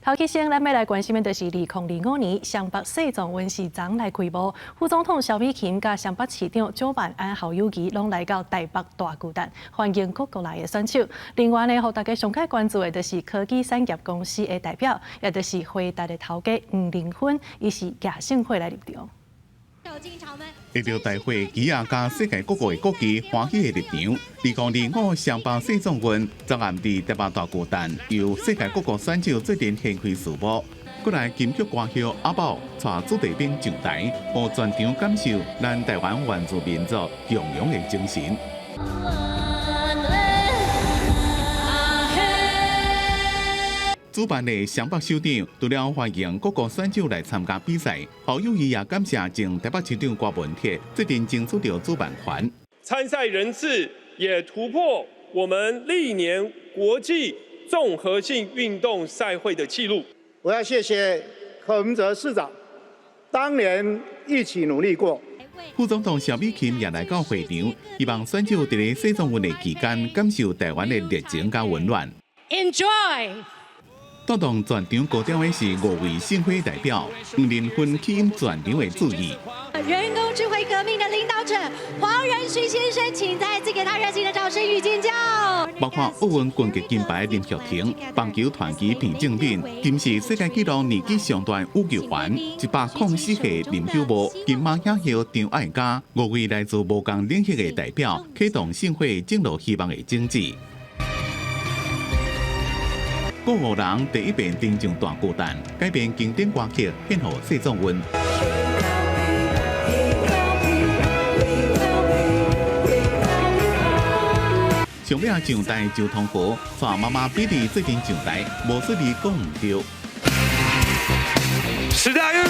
头起先，咱要来关心的就是2025年双北世壮运是怎来开幕？副总统萧美琴甲双北市长蒋万安校友谊拢来到台北大巨蛋，欢迎各国来的选手。另外呢，互大家上界关注的就是科技产业公司的代表，也就是辉达的头家黄玲芬，伊是亚盛会来入场。 得到大会，旗下加世界各国的国旗欢喜的入场。2025双北世壮运昨暗伫台北大巨蛋，由世界各国选手做阵掀开序幕。过来金曲歌后阿宝带子弟兵上台，互全场感受咱台湾原住民族雄勇的精神。 主办的双北首长除了欢迎各国选手来参加比赛，校友谊也感谢前台北市长郭文铁最近争取到主办权。参赛人次也突破我们历年国际综合性运动赛会的纪录。我要谢谢柯文哲市长，当年一起努力过。 副总统萧美琴也来到会场，希望选手在世壮运的期间感受台湾的热情加温暖。Enjoy。 带动全场高调的是5位新会代表，黄玲芬吸引全场的注意。人工智慧革命的领导者黄仁勋先生，请再次给他热情的掌声与尖叫。包括奥运拳击金牌林玉婷、棒球团旗平正敏，今是世界纪录年纪上大羽球员104岁林秀无，金马影后张艾嘉，5位来自无同领域的代表，启动盛会进入希望的经济。 国五人第一遍登上大巨蛋，改编经典歌曲献给世壮运。上尾上台周同和带妈妈比利最近上台，无说你讲唔对。时代运。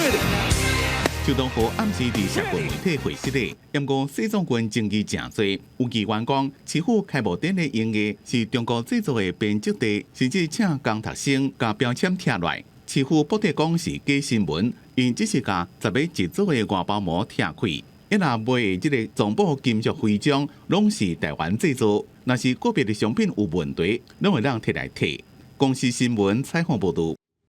周东河暗时伫社群媒体会室里，验过世壮运争议真多。有议员讲，市府开幕典礼用的是中国制造的编织地，甚至请工读生甲标签贴来。市府补贴讲是假新闻，因只是甲10月一组的外包膜贴开。一若卖的这个总部金属徽章，拢是台湾制造。若是个别的商品有问题，拢会让摕来退。公司新闻采访报道。